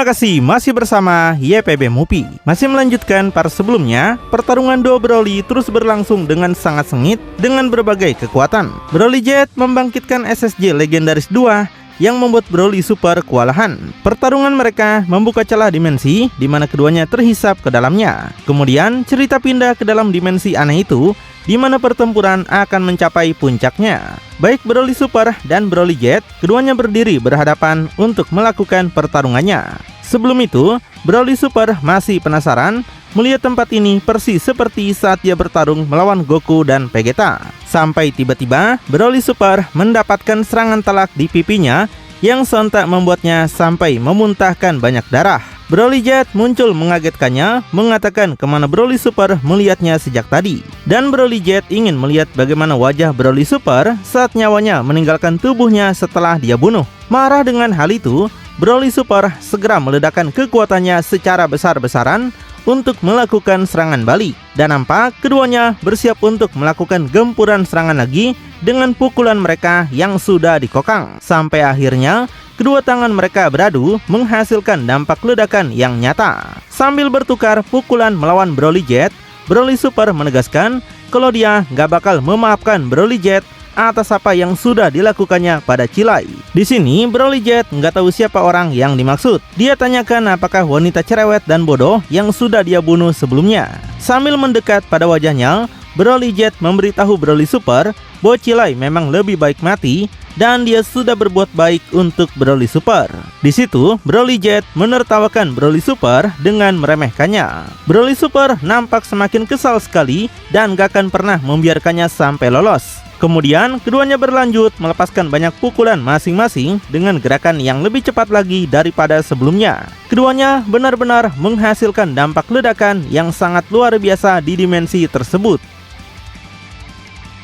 Terima kasih masih bersama YPB Movie. Masih melanjutkan part sebelumnya, pertarungan duo Broly terus berlangsung dengan sangat sengit dengan berbagai kekuatan. Broly Jet membangkitkan SSJ Legendaris 2 yang membuat Broly Super kewalahan. Pertarungan mereka membuka celah dimensi di mana keduanya terhisap ke dalamnya. Kemudian cerita pindah ke dalam dimensi aneh itu di mana pertempuran akan mencapai puncaknya. Baik Broly Super dan Broly Jet, keduanya berdiri berhadapan untuk melakukan pertarungannya. Sebelum itu, Broly Super masih penasaran melihat tempat ini persis seperti saat dia bertarung melawan Goku dan Vegeta. Sampai tiba-tiba Broly Super mendapatkan serangan telak di pipinya yang sontak membuatnya sampai memuntahkan banyak darah. Broly Jet muncul mengagetkannya, mengatakan kemana Broly Super melihatnya sejak tadi. Dan Broly Jet ingin melihat bagaimana wajah Broly Super saat nyawanya meninggalkan tubuhnya setelah dia bunuh. Marah dengan hal itu, Broly Super segera meledakkan kekuatannya secara besar-besaran untuk melakukan serangan balik. Dan nampak keduanya bersiap untuk melakukan gempuran serangan lagi dengan pukulan mereka yang sudah dikokang. Sampai akhirnya kedua tangan mereka beradu menghasilkan dampak ledakan yang nyata. Sambil bertukar pukulan melawan Broly Jet, Broly Super menegaskan kalau dia gak bakal memaafkan Broly Jet atas apa yang sudah dilakukannya pada Cilai. Di sini Broly Jet nggak tahu siapa orang yang dimaksud. Dia tanyakan apakah wanita cerewet dan bodoh yang sudah dia bunuh sebelumnya. Sambil mendekat pada wajahnya, Broly Jet memberitahu Broly Super bahwa Cilai memang lebih baik mati dan dia sudah berbuat baik untuk Broly Super. Di situ Broly Jet menertawakan Broly Super dengan meremehkannya. Broly Super nampak semakin kesal sekali dan gak akan pernah membiarkannya sampai lolos. Kemudian keduanya berlanjut melepaskan banyak pukulan masing-masing dengan gerakan yang lebih cepat lagi daripada sebelumnya. Keduanya benar-benar menghasilkan dampak ledakan yang sangat luar biasa di dimensi tersebut.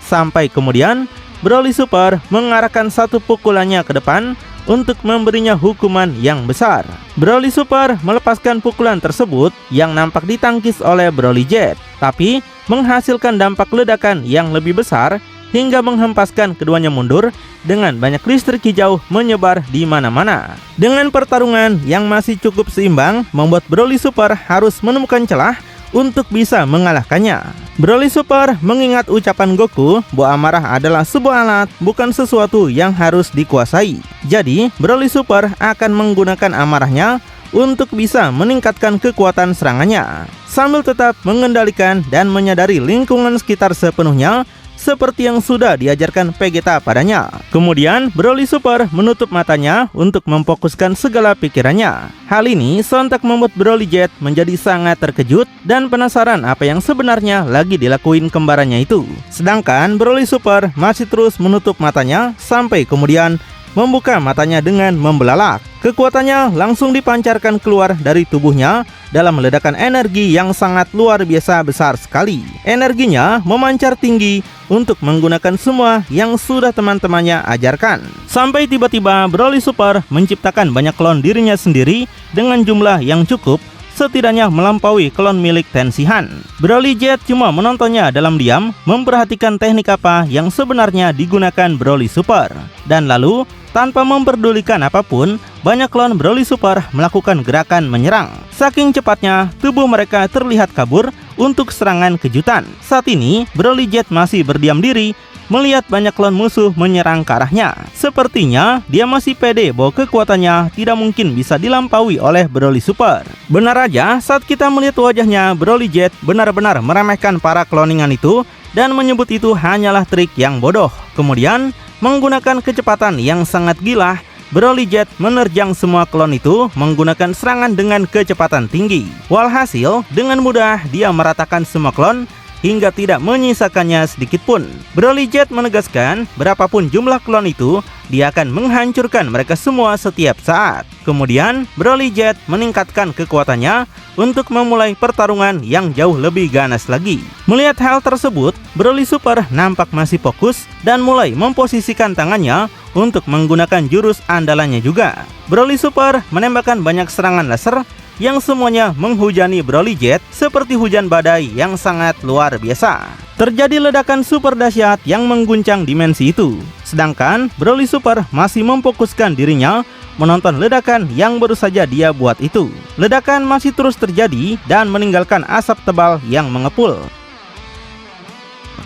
Sampai kemudian Broly Super mengarahkan satu pukulannya ke depan untuk memberinya hukuman yang besar. Broly Super melepaskan pukulan tersebut yang nampak ditangkis oleh Broly Jet, tapi menghasilkan dampak ledakan yang lebih besar hingga menghempaskan keduanya mundur dengan banyak listrik hijau menyebar di mana-mana. Dengan pertarungan yang masih cukup seimbang, membuat Broly Super harus menemukan celah untuk bisa mengalahkannya. Broly Super mengingat ucapan Goku bahwa amarah adalah sebuah alat, bukan sesuatu yang harus dikuasai. Jadi, Broly Super akan menggunakan amarahnya untuk bisa meningkatkan kekuatan serangannya, sambil tetap mengendalikan dan menyadari lingkungan sekitar sepenuhnya seperti yang sudah diajarkan Vegeta padanya. Kemudian Broly Super menutup matanya untuk memfokuskan segala pikirannya. Hal ini sontak membuat Broly Jet menjadi sangat terkejut dan penasaran apa yang sebenarnya lagi dilakuin kembarannya itu. Sedangkan Broly Super masih terus menutup matanya sampai kemudian membuka matanya dengan membelalak. Kekuatannya langsung dipancarkan keluar dari tubuhnya dalam ledakan energi yang sangat luar biasa besar sekali. Energinya memancar tinggi untuk menggunakan semua yang sudah teman-temannya ajarkan. Sampai tiba-tiba Broly Super menciptakan banyak klon dirinya sendiri dengan jumlah yang cukup, setidaknya melampaui klon milik Tenshinhan. Broly Jet cuma menontonnya dalam diam, memperhatikan teknik apa yang sebenarnya digunakan Broly Super. Dan lalu, tanpa memperdulikan apapun, banyak klon Broly Super melakukan gerakan menyerang. Saking cepatnya, tubuh mereka terlihat kabur untuk serangan kejutan. Saat ini, Broly Jet masih berdiam diri melihat banyak klon musuh menyerang ke arahnya. Sepertinya dia masih pede bahwa kekuatannya tidak mungkin bisa dilampaui oleh Broly Super. Benar aja, saat kita melihat wajahnya, Broly Jet benar-benar meremehkan para kloningan itu dan menyebut itu hanyalah trik yang bodoh. Kemudian, menggunakan kecepatan yang sangat gila, Broly Jet menerjang semua klon itu menggunakan serangan dengan kecepatan tinggi. Walhasil, dengan mudah dia meratakan semua klon hingga tidak menyisakannya sedikit pun. Broly Jet menegaskan berapapun jumlah klon itu, dia akan menghancurkan mereka semua setiap saat. Kemudian Broly Jet meningkatkan kekuatannya untuk memulai pertarungan yang jauh lebih ganas lagi. Melihat hal tersebut, Broly Super nampak masih fokus dan mulai memposisikan tangannya untuk menggunakan jurus andalannya juga. Broly Super menembakkan banyak serangan laser yang semuanya menghujani Broly Jet seperti hujan badai yang sangat luar biasa. Terjadi ledakan super dahsyat yang mengguncang dimensi itu. Sedangkan Broly Super masih memfokuskan dirinya menonton ledakan yang baru saja dia buat itu. Ledakan masih terus terjadi dan meninggalkan asap tebal yang mengepul.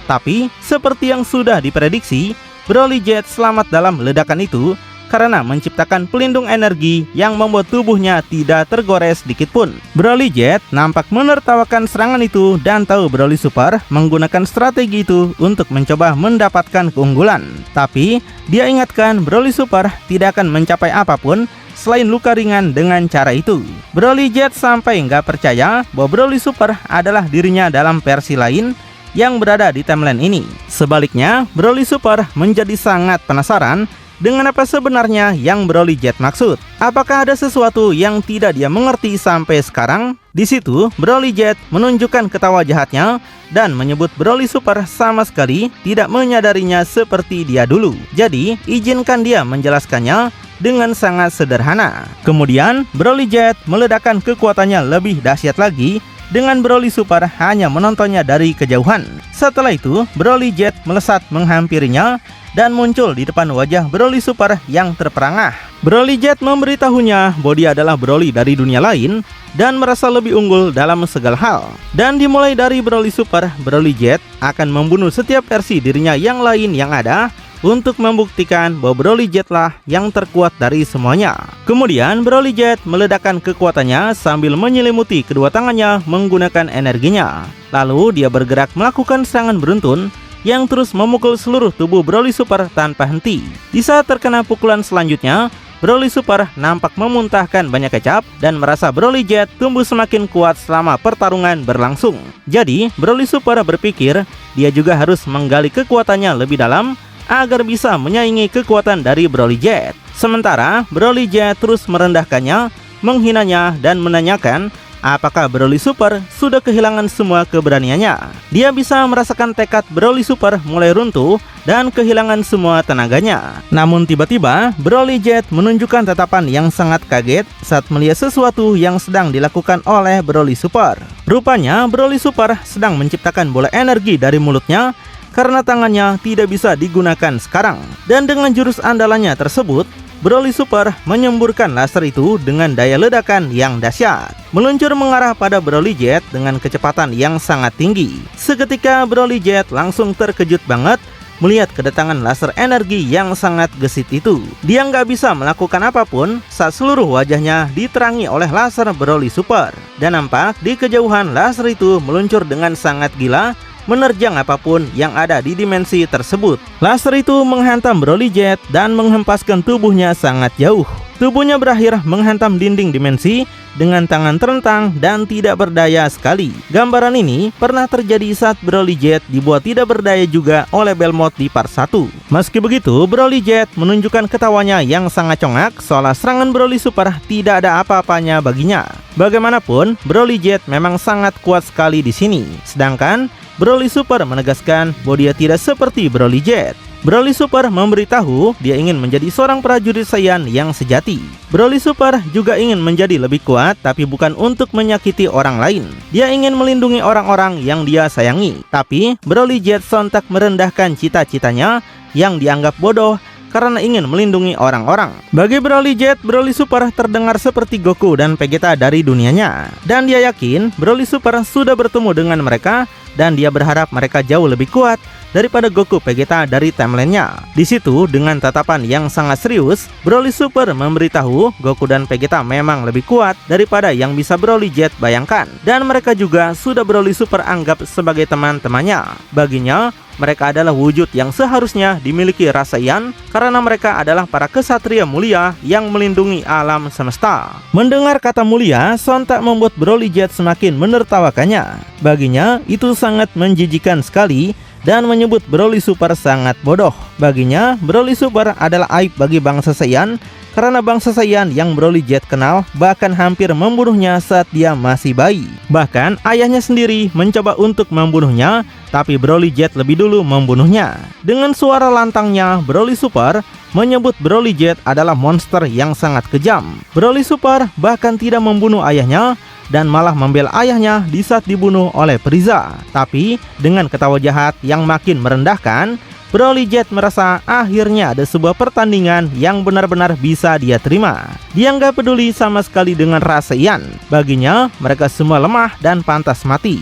Tapi, seperti yang sudah diprediksi, Broly Jet selamat dalam ledakan itu karena menciptakan pelindung energi yang membuat tubuhnya tidak tergores sedikitpun. Broly Jet nampak menertawakan serangan itu dan tahu Broly Super menggunakan strategi itu untuk mencoba mendapatkan keunggulan. Tapi, dia ingatkan Broly Super tidak akan mencapai apapun selain luka ringan dengan cara itu. Broly Jet sampai nggak percaya bahwa Broly Super adalah dirinya dalam versi lain yang berada di timeline ini. Sebaliknya, Broly Super menjadi sangat penasaran dengan apa sebenarnya yang Broly Jet maksud. Apakah ada sesuatu yang tidak dia mengerti sampai sekarang? Di situ, Broly Jet menunjukkan ketawa jahatnya dan menyebut Broly Super sama sekali tidak menyadarinya seperti dia dulu. Jadi, izinkan dia menjelaskannya dengan sangat sederhana. Kemudian, Broly Jet meledakkan kekuatannya lebih dahsyat lagi dengan Broly Super hanya menontonnya dari kejauhan. Setelah itu, Broly Jet melesat menghampirinya dan muncul di depan wajah Broly Super yang terperangah. Broly Jet memberitahunya bahwa dia adalah Broly dari dunia lain dan merasa lebih unggul dalam segala hal. Dan dimulai dari Broly Super, Broly Jet akan membunuh setiap versi dirinya yang lain yang ada untuk membuktikan bahwa Broly Jet lah yang terkuat dari semuanya. Kemudian Broly Jet meledakkan kekuatannya sambil menyelimuti kedua tangannya menggunakan energinya. Lalu dia bergerak melakukan serangan beruntun yang terus memukul seluruh tubuh Broly Super tanpa henti. Di saat terkena pukulan selanjutnya, Broly Super nampak memuntahkan banyak kecap dan merasa Broly Jet tumbuh semakin kuat selama pertarungan berlangsung. Jadi, Broly Super berpikir dia juga harus menggali kekuatannya lebih dalam agar bisa menyaingi kekuatan dari Broly Jet. Sementara Broly Jet terus merendahkannya, menghinanya, dan menanyakan apakah Broly Super sudah kehilangan semua keberaniannya. Dia bisa merasakan tekad Broly Super mulai runtuh dan kehilangan semua tenaganya. Namun tiba-tiba Broly Jet menunjukkan tatapan yang sangat kaget saat melihat sesuatu yang sedang dilakukan oleh Broly Super. Rupanya Broly Super sedang menciptakan bola energi dari mulutnya karena tangannya tidak bisa digunakan sekarang. Dan dengan jurus andalannya tersebut, Broly Super menyemburkan laser itu dengan daya ledakan yang dahsyat, meluncur mengarah pada Broly Jet dengan kecepatan yang sangat tinggi. Seketika Broly Jet langsung terkejut banget melihat kedatangan laser energi yang sangat gesit itu. Dia nggak bisa melakukan apapun saat seluruh wajahnya diterangi oleh laser Broly Super. Dan nampak di kejauhan laser itu meluncur dengan sangat gila, menerjang apapun yang ada di dimensi tersebut. Laser itu menghantam Broly Jet dan menghempaskan tubuhnya sangat jauh. Tubuhnya berakhir menghantam dinding dimensi dengan tangan terentang dan tidak berdaya sekali. Gambaran ini pernah terjadi saat Broly Jet dibuat tidak berdaya juga oleh Belmont di part 1. Meski begitu, Broly Jet menunjukkan ketawanya yang sangat congak soal serangan Broly Super tidak ada apa-apanya baginya. Bagaimanapun, Broly Jet memang sangat kuat sekali di sini. Sedangkan Broly Super menegaskan bahwa dia tidak seperti Broly Jet. Broly Super memberitahu dia ingin menjadi seorang prajurit Saiyan yang sejati. Broly Super juga ingin menjadi lebih kuat, tapi bukan untuk menyakiti orang lain. Dia ingin melindungi orang-orang yang dia sayangi. Tapi Broly Jet sontak merendahkan cita-citanya yang dianggap bodoh karena ingin melindungi orang-orang. Bagi Broly Jet, Broly Super terdengar seperti Goku dan Vegeta dari dunianya. Dan dia yakin Broly Super sudah bertemu dengan mereka dan dia berharap mereka jauh lebih kuat daripada Goku Vegeta dari timelinenya. Di situ, dengan tatapan yang sangat serius, Broly Super memberitahu Goku dan Vegeta memang lebih kuat daripada yang bisa Broly Jet bayangkan. Dan mereka juga sudah Broly Super anggap sebagai teman-temannya. Baginya, mereka adalah wujud yang seharusnya dimiliki rasa Saiyan karena mereka adalah para kesatria mulia yang melindungi alam semesta. Mendengar kata mulia, sontak membuat Broly Jet semakin menertawakannya. Baginya, itu sangat menjijikan sekali dan menyebut Broly Super sangat bodoh. Baginya, Broly Super adalah aib bagi bangsa Saiyan karena bangsa Saiyan yang Broly Jet kenal bahkan hampir membunuhnya saat dia masih bayi. Bahkan ayahnya sendiri mencoba untuk membunuhnya, tapi Broly Jet lebih dulu membunuhnya. Dengan suara lantangnya, Broly Super menyebut Broly Jet adalah monster yang sangat kejam. Broly Super bahkan tidak membunuh ayahnya dan malah membela ayahnya di saat dibunuh oleh Frieza. Tapi dengan ketawa jahat yang makin merendahkan, Broly Jet merasa akhirnya ada sebuah pertandingan yang benar-benar bisa dia terima. Dia nggak peduli sama sekali dengan rasa Ian. Baginya, mereka semua lemah dan pantas mati.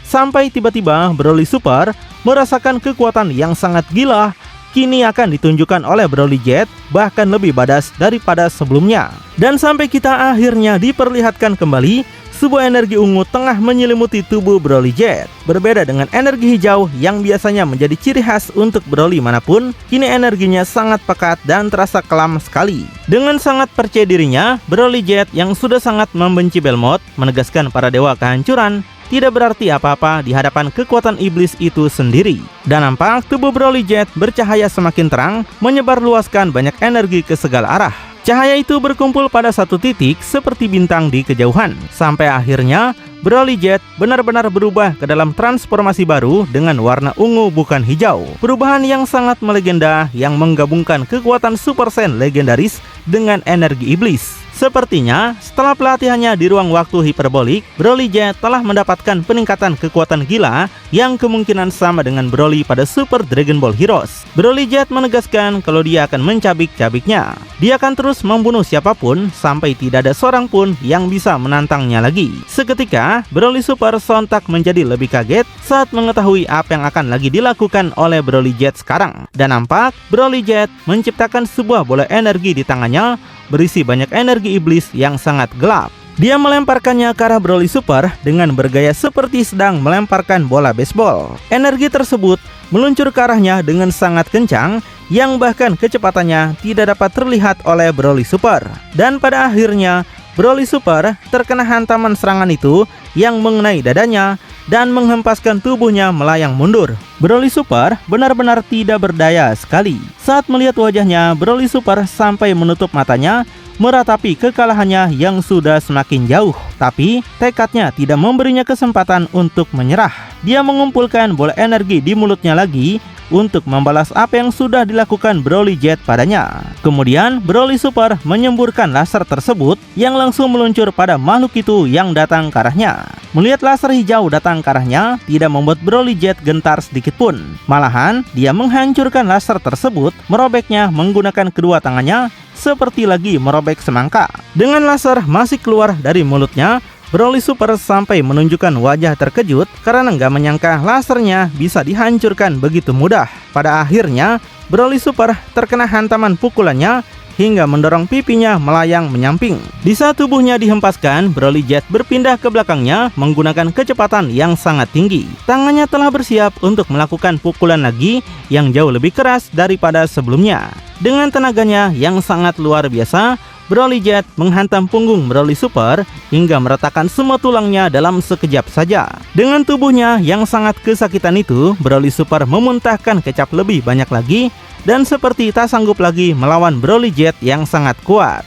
Sampai tiba-tiba Broly Super merasakan kekuatan yang sangat gila. Kini akan ditunjukkan oleh Broly Jet, bahkan lebih badass daripada sebelumnya. Dan sampai kita akhirnya diperlihatkan kembali sebuah energi ungu tengah menyelimuti tubuh Broly Jet. Berbeda dengan energi hijau yang biasanya menjadi ciri khas untuk Broly manapun, kini energinya sangat pekat dan terasa kelam sekali. Dengan sangat percaya dirinya, Broly Jet yang sudah sangat membenci Belmont menegaskan para dewa kehancuran tidak berarti apa-apa di hadapan kekuatan iblis itu sendiri. Dan nampak tubuh Broly Jet bercahaya semakin terang, menyebarluaskan banyak energi ke segala arah. Cahaya itu berkumpul pada satu titik seperti bintang di kejauhan. Sampai akhirnya Broly Jet benar-benar berubah ke dalam transformasi baru dengan warna ungu bukan hijau. Perubahan yang sangat melegenda yang menggabungkan kekuatan Super Saiyan legendaris dengan energi iblis. Sepertinya setelah pelatihannya di ruang waktu hiperbolik, Broly Jet telah mendapatkan peningkatan kekuatan gila yang kemungkinan sama dengan Broly pada Super Dragon Ball Heroes. Broly Jet menegaskan kalau dia akan mencabik-cabiknya. Dia akan terus membunuh siapapun sampai tidak ada seorang pun yang bisa menantangnya lagi. Seketika, Broly Super sontak menjadi lebih kaget saat mengetahui apa yang akan lagi dilakukan oleh Broly Jet sekarang. Dan nampak Broly Jet menciptakan sebuah bola energi di tangannya berisi banyak energi iblis yang sangat gelap. Dia melemparkannya ke arah Broly Super dengan bergaya seperti sedang melemparkan bola baseball. Energi tersebut meluncur ke arahnya dengan sangat kencang yang bahkan kecepatannya tidak dapat terlihat oleh Broly Super. Dan pada akhirnya Broly Super terkena hantaman serangan itu yang mengenai dadanya dan menghempaskan tubuhnya melayang mundur. Broly Super benar-benar tidak berdaya sekali. Saat melihat wajahnya, Broly Super sampai menutup matanya meratapi kekalahannya yang sudah semakin jauh. Tapi tekadnya tidak memberinya kesempatan untuk menyerah. Dia mengumpulkan bola energi di mulutnya lagi untuk membalas apa yang sudah dilakukan Broly Jet padanya. Kemudian Broly Super menyemburkan laser tersebut yang langsung meluncur pada makhluk itu yang datang ke arahnya. Melihat laser hijau datang ke arahnya tidak membuat Broly Jet gentar sedikitpun. Malahan dia menghancurkan laser tersebut, merobeknya menggunakan kedua tangannya seperti lagi merobek semangka. Dengan laser masih keluar dari mulutnya, Broly Super sampai menunjukkan wajah terkejut karena nggak menyangka lasernya bisa dihancurkan begitu mudah. Pada akhirnya, Broly Super terkena hantaman pukulannya hingga mendorong pipinya melayang menyamping. Di saat tubuhnya dihempaskan, Broly Jet berpindah ke belakangnya menggunakan kecepatan yang sangat tinggi. Tangannya telah bersiap untuk melakukan pukulan lagi yang jauh lebih keras daripada sebelumnya. Dengan tenaganya yang sangat luar biasa, Broly Jet menghantam punggung Broly Super hingga meretakan semua tulangnya dalam sekejap saja. Dengan tubuhnya yang sangat kesakitan itu, Broly Super memuntahkan kecap lebih banyak lagi dan seperti tak sanggup lagi melawan Broly Jet yang sangat kuat.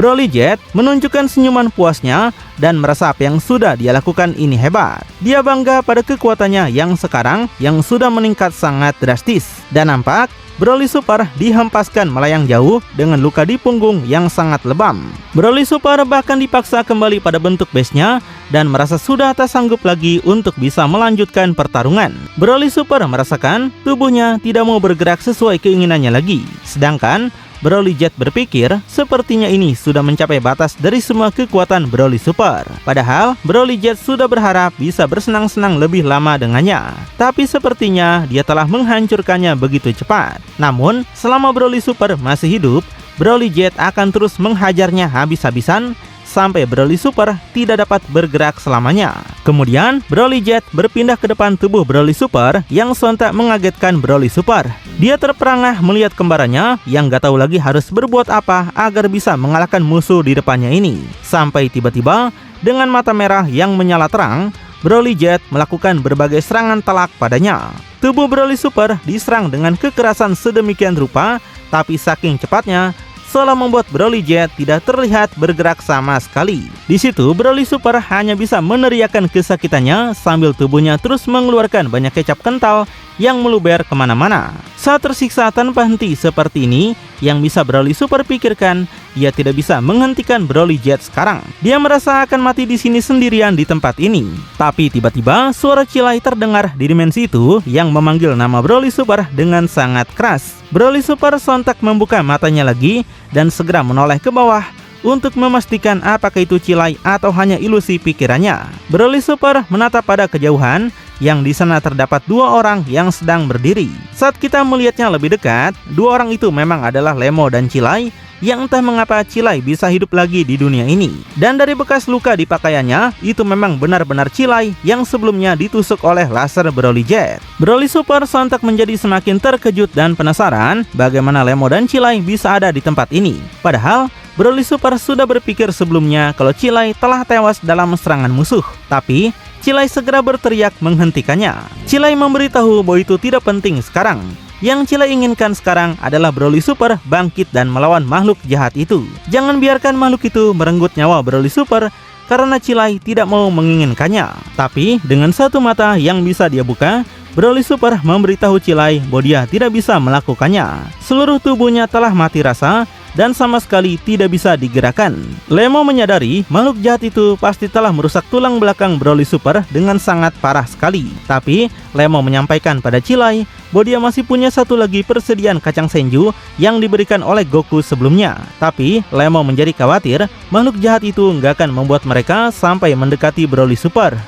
Broly Jet menunjukkan senyuman puasnya dan merasa apa yang sudah dia lakukan ini hebat. Dia bangga pada kekuatannya yang sekarang yang sudah meningkat sangat drastis. Dan nampak Broly Super dihempaskan melayang jauh dengan luka di punggung yang sangat lebam. Broly Super bahkan dipaksa kembali pada bentuk base-nya dan merasa sudah tak sanggup lagi untuk bisa melanjutkan pertarungan. Broly Super merasakan tubuhnya tidak mau bergerak sesuai keinginannya lagi. Sedangkan Broly Jet berpikir sepertinya ini sudah mencapai batas dari semua kekuatan Broly Super. Padahal Broly Jet sudah berharap bisa bersenang-senang lebih lama dengannya. Tapi sepertinya dia telah menghancurkannya begitu cepat. Namun selama Broly Super masih hidup, Broly Jet akan terus menghajarnya habis-habisan sampai Broly Super tidak dapat bergerak selamanya. Kemudian Broly Jet berpindah ke depan tubuh Broly Super yang sontak mengagetkan Broly Super. Dia terperangah melihat kembarannya yang gak tahu lagi harus berbuat apa agar bisa mengalahkan musuh di depannya ini. Sampai tiba-tiba dengan mata merah yang menyala terang, Broly Jet melakukan berbagai serangan telak padanya. Tubuh Broly Super diserang dengan kekerasan sedemikian rupa, tapi saking cepatnya seolah membuat Broly Jet tidak terlihat bergerak sama sekali. Di situ Broly Super hanya bisa meneriakkan kesakitannya sambil tubuhnya terus mengeluarkan banyak kecap kental yang meluber kemana-mana. Saat tersiksa tanpa henti seperti ini, yang bisa Broly Super pikirkan ia tidak bisa menghentikan Broly Jet sekarang. Dia merasa akan mati di sini sendirian di tempat ini. Tapi tiba-tiba suara Chilai terdengar di dimensi itu yang memanggil nama Broly Super dengan sangat keras. Broly Super sontak membuka matanya lagi dan segera menoleh ke bawah untuk memastikan apakah itu Chilai atau hanya ilusi pikirannya. Broly Super menatap pada kejauhan yang di sana terdapat dua orang yang sedang berdiri. Saat kita melihatnya lebih dekat, dua orang itu memang adalah Lemo dan Chilai, yang entah mengapa Chilai bisa hidup lagi di dunia ini. Dan dari bekas luka di pakaiannya, itu memang benar-benar Chilai yang sebelumnya ditusuk oleh laser Broly Jet. Broly Super sontak menjadi semakin terkejut dan penasaran bagaimana Lemo dan Chilai bisa ada di tempat ini. Padahal Broly Super sudah berpikir sebelumnya kalau Chilai telah tewas dalam serangan musuh. Tapi Chilai segera berteriak menghentikannya. Chilai memberitahu bahwa itu tidak penting sekarang. Yang Chilai inginkan sekarang adalah Broly Super bangkit dan melawan makhluk jahat itu. Jangan biarkan makhluk itu merenggut nyawa Broly Super, karena Chilai tidak mau menginginkannya. Tapi dengan satu mata yang bisa dia buka, Broly Super memberitahu Chilai bahwa dia tidak bisa melakukannya. Seluruh tubuhnya telah mati rasa dan sama sekali tidak bisa digerakkan. Lemo menyadari makhluk jahat itu pasti telah merusak tulang belakang Broly Super dengan sangat parah sekali. Tapi Lemo menyampaikan pada Chilai bahwa dia masih punya satu lagi persediaan kacang Senju yang diberikan oleh Goku sebelumnya. Tapi Lemo menjadi khawatir makhluk jahat itu nggak akan membuat mereka sampai mendekati Broly Super.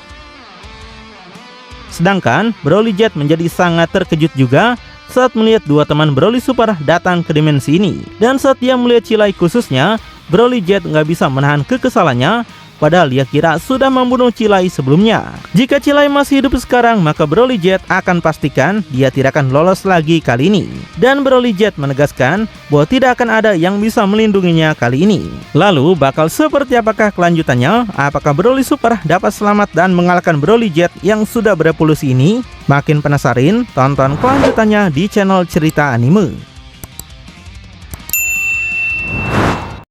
Sedangkan Broly Jet menjadi sangat terkejut juga saat melihat dua teman Broly Super datang ke dimensi ini. Dan saat dia melihat Chilai khususnya, Broly Jet nggak bisa menahan kekesalannya, padahal dia kira sudah membunuh Chilai sebelumnya. Jika Chilai masih hidup sekarang, maka Broly Jet akan pastikan dia tidak akan lolos lagi kali ini. Dan Broly Jet menegaskan bahwa tidak akan ada yang bisa melindunginya kali ini. Lalu bakal seperti apakah kelanjutannya? Apakah Broly Super dapat selamat dan mengalahkan Broly Jet yang sudah berevolusi ini? Makin penasaran? Tonton kelanjutannya di channel Cerita Anime.